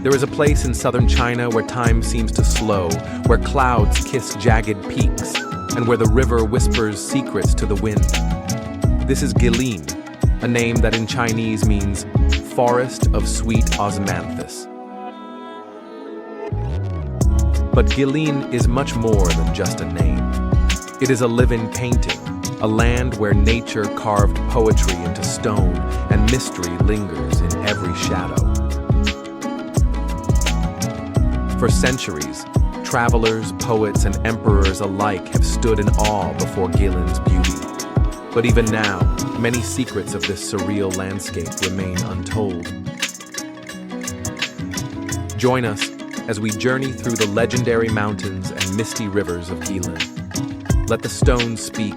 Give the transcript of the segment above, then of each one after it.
There is a place in southern China where time seems to slow, where clouds kiss jagged peaks, and where the river whispers secrets to the wind. This is Guilin, a name that in Chinese means forest of sweet osmanthus. But Guilin is much more than just a name. It is a living painting, a land where nature carved poetry into stone and mystery lingers in every shadow. For centuries, travelers, poets, and emperors alike have stood in awe before Guilin's beauty. But even now, many secrets of this surreal landscape remain untold. Join us as we journey through the legendary mountains and misty rivers of Guilin. Let the stones speak,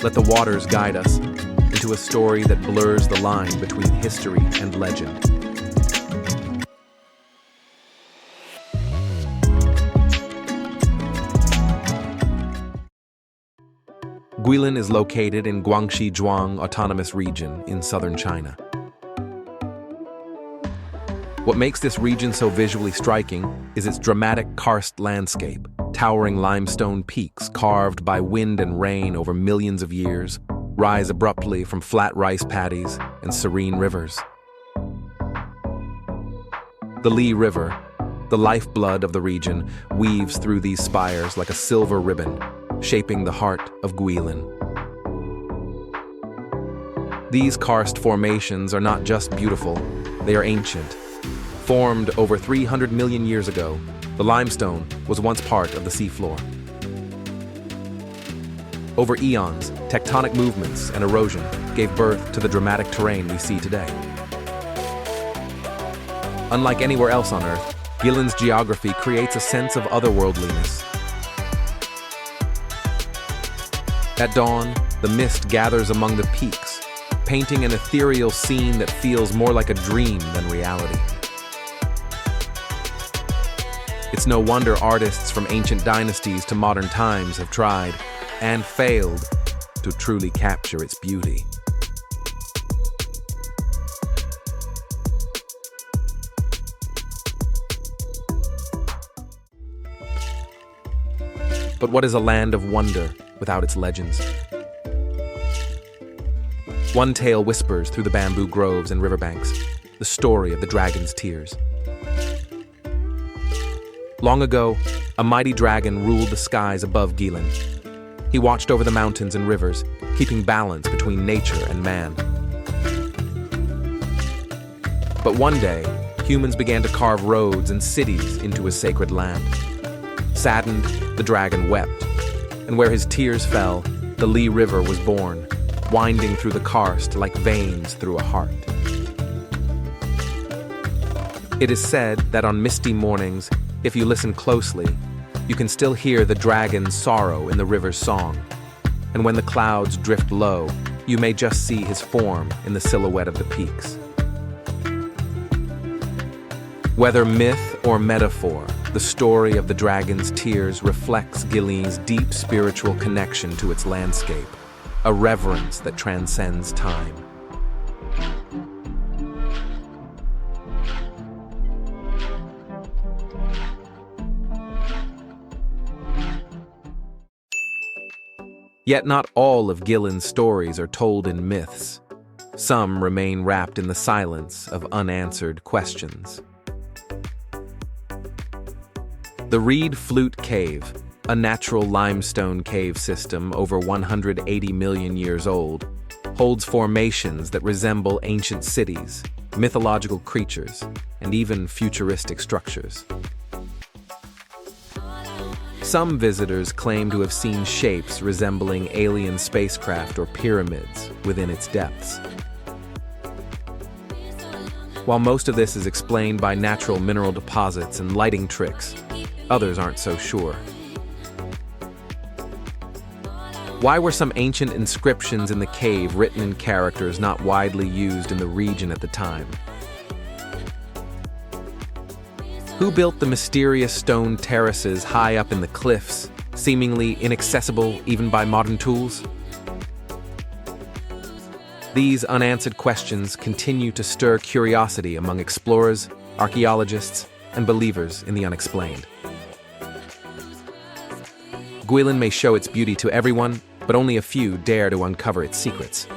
let the waters guide us into a story that blurs the line between history and legend. Guilin is located in Guangxi Zhuang Autonomous Region in southern China. What makes this region so visually striking is its dramatic karst landscape, towering limestone peaks carved by wind and rain over millions of years, rise abruptly from flat rice paddies and serene rivers. The Li River, the lifeblood of the region, weaves through these spires like a silver ribbon, shaping the heart of Guilin. These karst formations are not just beautiful, they are ancient. Formed over 300 million years ago, the limestone was once part of the seafloor. Over eons, tectonic movements and erosion gave birth to the dramatic terrain we see today. Unlike anywhere else on Earth, Guilin's geography creates a sense of otherworldliness. At dawn, the mist gathers among the peaks, painting an ethereal scene that feels more like a dream than reality. It's no wonder artists from ancient dynasties to modern times have tried, and failed, to truly capture its beauty. But what is a land of wonder without its legends? One tale whispers through the bamboo groves and riverbanks, the story of the dragon's tears. Long ago, a mighty dragon ruled the skies above Guilin. He watched over the mountains and rivers, keeping balance between nature and man. But one day, humans began to carve roads and cities into his sacred land. Saddened, the dragon wept, and where his tears fell, the Li River was born, winding through the karst like veins through a heart. It is said that on misty mornings, if you listen closely, you can still hear the dragon's sorrow in the river's song, and when the clouds drift low, you may just see his form in the silhouette of the peaks. Whether myth or metaphor, the story of the dragon's tears reflects Guilin's deep spiritual connection to its landscape, a reverence that transcends time. Yet not all of Guilin's stories are told in myths. Some remain wrapped in the silence of unanswered questions. The Reed Flute Cave, a natural limestone cave system over 180 million years old, holds formations that resemble ancient cities, mythological creatures, and even futuristic structures. Some visitors claim to have seen shapes resembling alien spacecraft or pyramids within its depths. While most of this is explained by natural mineral deposits and lighting tricks, others aren't so sure. Why were some ancient inscriptions in the cave written in characters not widely used in the region at the time? Who built the mysterious stone terraces high up in the cliffs, seemingly inaccessible even by modern tools? These unanswered questions continue to stir curiosity among explorers, archaeologists, and believers in the unexplained. Guilin may show its beauty to everyone, but only a few dare to uncover its secrets.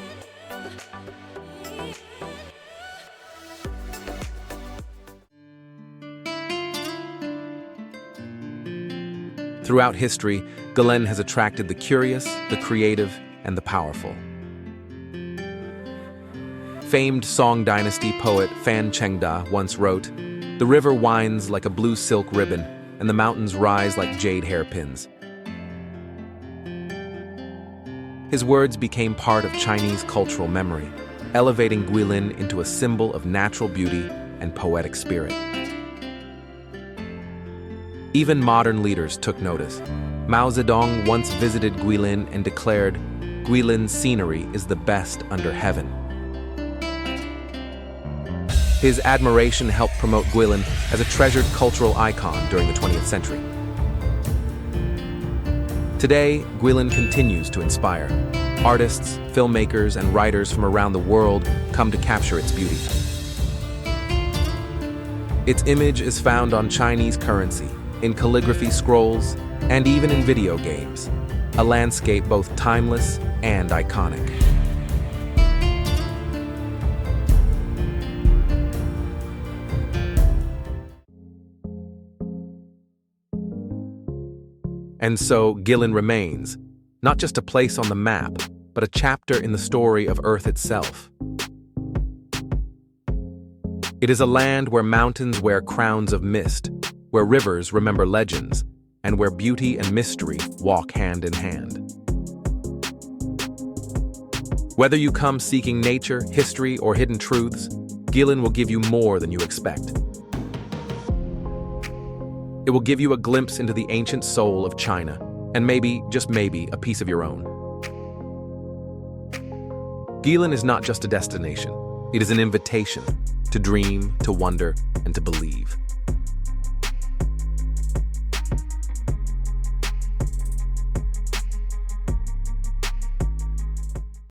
Throughout history, Guilin has attracted the curious, the creative, and the powerful. Famed Song Dynasty poet Fan Chengda once wrote, "The river winds like a blue silk ribbon, and the mountains rise like jade hairpins." His words became part of Chinese cultural memory, elevating Guilin into a symbol of natural beauty and poetic spirit. Even modern leaders took notice. Mao Zedong once visited Guilin and declared, "Guilin's scenery is the best under heaven." His admiration helped promote Guilin as a treasured cultural icon during the 20th century. Today, Guilin continues to inspire. Artists, filmmakers, and writers from around the world come to capture its beauty. Its image is found on Chinese currency, in calligraphy scrolls, and even in video games, a landscape both timeless and iconic. And so, Guilin remains, not just a place on the map, but a chapter in the story of Earth itself. It is a land where mountains wear crowns of mist, where rivers remember legends, and where beauty and mystery walk hand in hand. Whether you come seeking nature, history, or hidden truths, Guilin will give you more than you expect. It will give you a glimpse into the ancient soul of China, and maybe, just maybe, a piece of your own. Guilin is not just a destination, it is an invitation to dream, to wonder, and to believe.